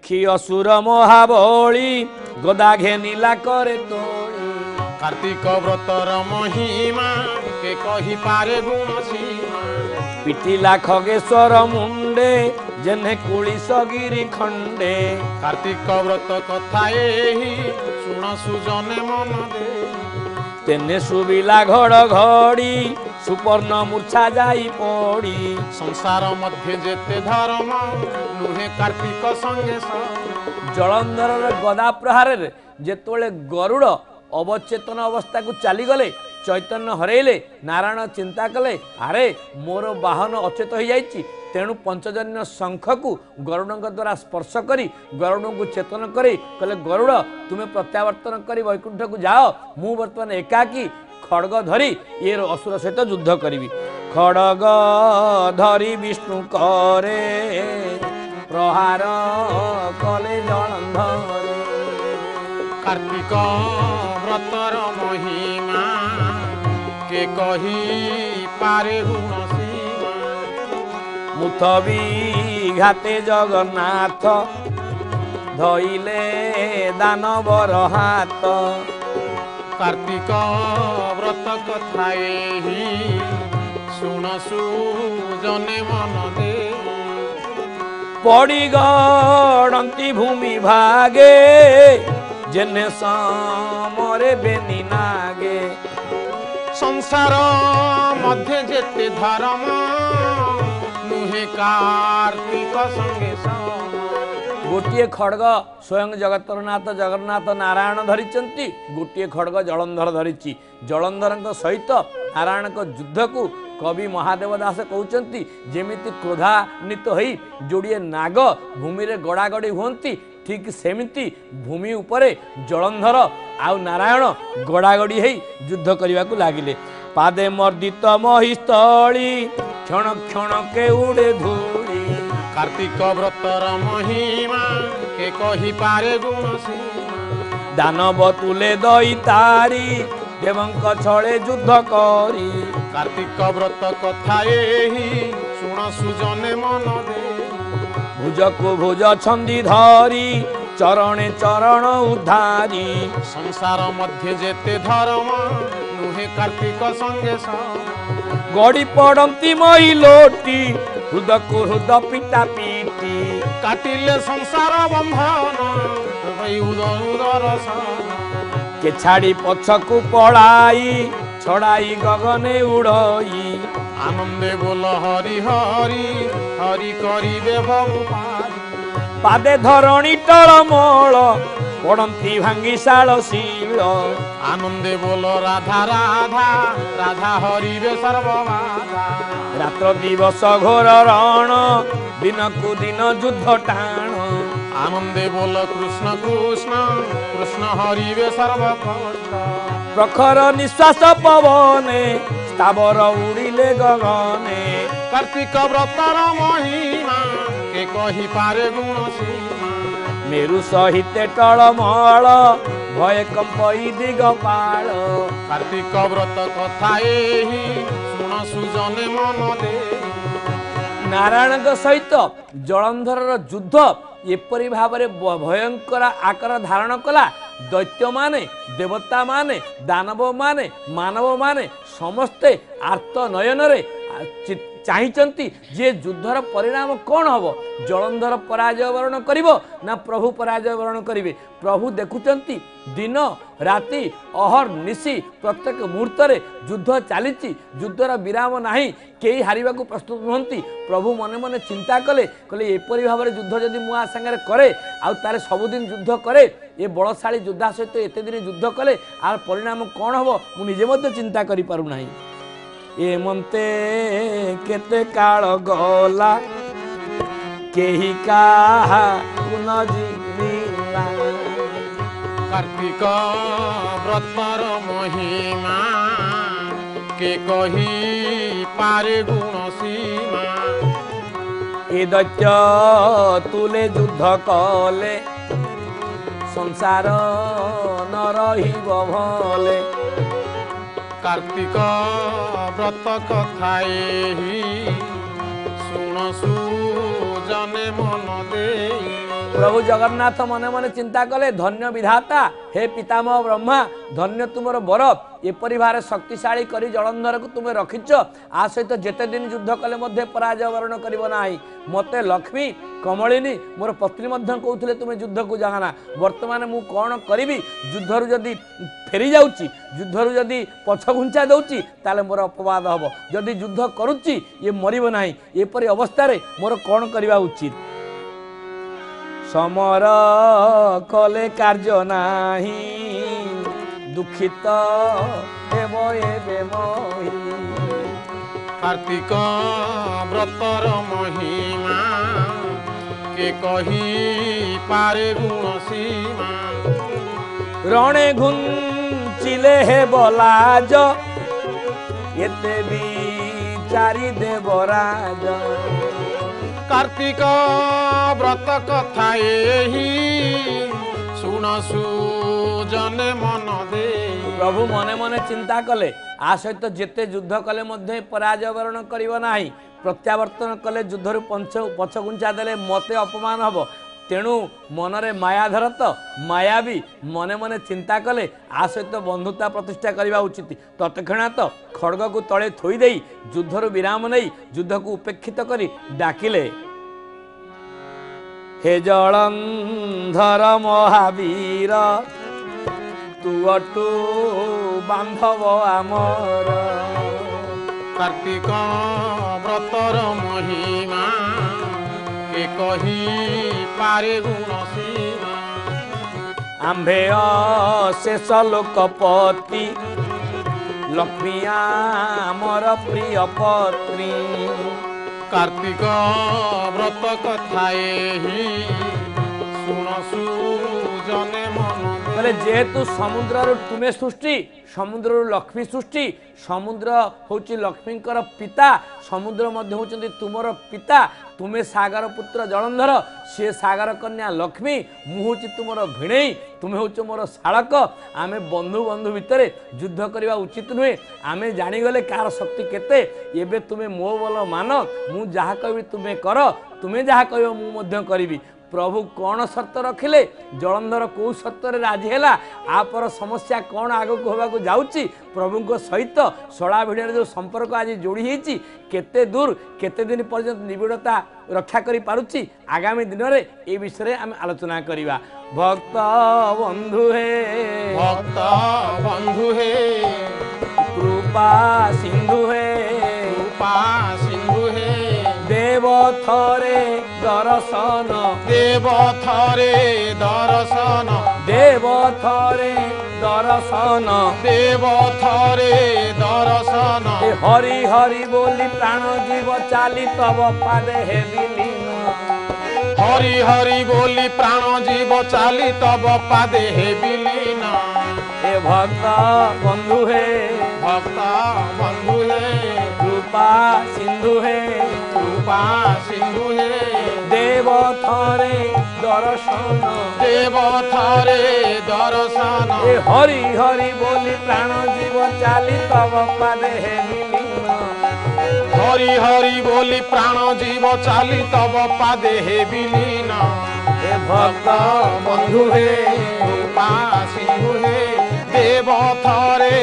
देखी असुर महाबली गदा घेनिला करे तोली कार्तिक व्रतर महिमा के कही पारे गुण सीमा पिटिला खगेश्वर मुंडे जेने कुलिस गिरी खंडे कार्तिक व्रत कथा एही सुण सुजने मन दे तेने सुबिला घड़घड़ी सुपर्ण मूर्छा जाई पड़ी संसार मध्य जेते धर्म नुहे कार्तिक संगे जलंधर गदा प्रहार जेतोले गरुड़ अवचेतन अवस्था को चलीगले चैतन्य हरैले नारायण चिंता कले अरे मोर वाहन अचेत हो जाइछि तेणु पंचजन्य शंख को गरुड़ द्वारा स्पर्श करी गरुड़ को चेतन करी कहले गरुड़ तुम्हें प्रत्यावर्तन करी वैकुंठ को जाओ मु वर्तमान एकाकी खड़ग धरी ये असुर सहित युद्ध करी खड़ग धरी विष्णु करे प्रहार कले जलंधर कार्तिक व्रतर महिमा के कही पारे गुण सीमा मुथबी घाते जगन्नाथ धइले दानवर हाथ कार्तिक व्रत कथा एही सुण सुजने मन दे पड़ी गड़ती भूमि भागे जेने समरे बेनी नागे संसार मध्य जेते धर्म नुहे कार्तिक संगे गोटे खड़ग स्वयं जगतरनाथ जगन्नाथ नारायण धरिचंती गोटे खड़ग जलंधर धरिची जलंधर सहित नारायण युद्ध को कवि महादेव दास कहते जेमिति क्रोधान्वित हो जोड़िए नाग भूमि रे गड़ागड़ी हुंती ठीक सेमिति भूमि उपरे जलंधर आउ नारायण गड़ागड़ी हो युद्ध करने को लगिले पादे मर्दित महिस्थली क्षण क्षण के उड़े धूली कार्तिक व्रतर महिमा के कही पारे गुण सीमा दानव तुले दई तारी देवंक छले युद्ध करी कार्तिक व्रत कथा एही सुण सुजने मन दे भुज को भुज छंदी धारी चरणे चरण उधारी संसार मध्य जेते धर्म नुहे कार्तिक संगे गड़ी पड़ती मई लोटी हृद को हृद पिटा पीटी काटिले संसार बंधन उदर के छाड़ी पछकू पड़ाई छड़ाई गगने उड़ई आनंदे बोल हरि हरि हरि करिबे भगवान पादे धरणी टलमल पड़ती भांगी शाल शील आनंदे बोल राधा राधा राधा हरिबे सर्वबाधा रात्र दिवस घोर रण दिन को दिन युद्ध टाण आनंदे बोल कृष्ण कृष्ण कृष्ण हरिबे सर्वकष्ट प्रखर निश्वास पवने स्थावर उड़िले गगने कार्तिक व्रतर महिमा के कही पारे गुण सीमा मेरु सहित टलमल भय कंपई दिगपाल कार्तिक व्रत कथा एही सुण सुजने मन दे नारायण सहित जलंधर युद्ध एपरी भाव भयंकर आकार धारण कला दैत्य माने देवता माने दानव माने मानव माने समस्ते आर्त नयन रे चाहिंचंती जे युद्धर परिणाम कौन हम जलंधर पराजय वरण करिवो ना प्रभु पराजय वरण करिवे प्रभु देखुचंती दिन राति अहर निशी प्रत्येक मुहूर्त रे युद्ध चलीची युद्धर विराम नाही केही हारिबा को प्रस्तुत नहंती प्रभु मने मने चिंता कले कहले एपरी भाव युद्ध जदि मुआ संगे करे आ तारे सबुदिन युद्ध करे ए बलशाली योद्धा सहित एते दिन युद्ध कले आर परिणाम कौन हम मु निजे मध्य चिंता करि पारु नाही ए मन्ते केते काल गला केही काहा कुन जीविला कार्तिक व्रतर महिमा के कही पारे गुण सीमा ए दैत्य तुले युद्ध कले संसार न रहिब भले कार्तिक व्रत कथा एही सुण सुजने मन दे प्रभु जगन्नाथ मने मने चिंता कले धन्य विधाता हे पितामह ब्रह्मा धन्य तुमर बर एपरी भारे शक्तिशाली करी जलंधर को तुम रखिच आ सहित जेते दिन युद्ध कले मध्य पराजय वरण करिव नाही मते लक्ष्मी कमलिनी मोर पत्नी मध्य कहते तुम युद्ध को जाना वर्तमान मु कौन करी युद्धरु जदि फेरी जाऊँगी युद्धरु जदि पछ घुंचा दौची ताले मोर अपवाद हम जदि युद्ध करुच्ची ये मरिब नाही एपरी अवस्था रे मोर कौन करवा उचित समर कले कार्य नाही दुखित हेब एबे मोहि कार्तिक व्रतर महिमा के कही पारे गुण सीमा रणे घुंचिले हे बलाज एते विचारी देवराज कार्तिक व्रत कथा एही सुन सुजने मन दे प्रभु मने मने चिंता कले आ सहित जेते युद्ध कले मध्य पराजय वरण करिव नाही प्रत्यावर्तन कले युद्धरु पछ गुंचा देले मते अपमान हब तेणु मनरे मायाधर तो मायावी मने मने चिंता कले आ सहित बंधुता प्रतिष्ठा करवा उचित तत्क्षणात खड्ग को तले थोई देई युद्धरु विराम नहीं युद्ध को उपेक्षित करी डाकिले हे जलंधर महावीर तू अटू बांधव आमर कार्तिक व्रतर महिमा के कही पारे गुण सीमा आंभे शेष लोकपति लक्ष्मी आमर प्रिय पत्नी कार्तिक व्रत कथा एही सुन सुजने मन बोले जेहेतु समुद्र तुम्हें सृष्टि समुद्र लक्ष्मी सृष्टि समुद्र हूँ लक्ष्मींकर पिता समुद्र मध्य होचंदी तुमर पिता तुम्हें सागर पुत्र जलंधर सी सागर कन्या लक्ष्मी मुझे तुमर भिणई तुम्हें हूँ मोर शाड़क आमे बंधु बंधु भितर युद्ध करवा उचित नुहे आमे जानीगले कार शक्ति केते एबे तुम्हें मो बोल मान मु जहाँ कहि तुम्हें कर तुम्हें जहाँ कह मुझे करी प्रभु कौन शर्त रखिले जलंधर कौ शर्त राजी है आपर समस्या कौन आगक होगा जाऊँगी प्रभु सहित शला भिड़े जो संपर्क आज जोड़ी होती केते दूर केते दिन पर्यंत निबिड़ता रक्षा करि पारुछि आगामी दिन में ये विषय आम आलोचना करिबा भक्त बंधु हे कृपा सिंधु हे देव थरे दर्शन देव थरे दर्शन देव थरे दर्शन देव थरे दर्शन हरि हरि बोली प्राण जीव चाली तब पादे हे विलीन हरि हरि बोली प्राण जीव चाली तब पादे हे विलीन हे भक्त बंधु हे कृपा सिंधु हे देव थरे दर्शन हरि हरि बोली प्राण जीव चाली तब पादे हे विलीन हरि हरि बोली प्राण जीव चाली तब पादे हे विलीन हे भक्त बंधु हे कृपा सिंधु हे देव थरे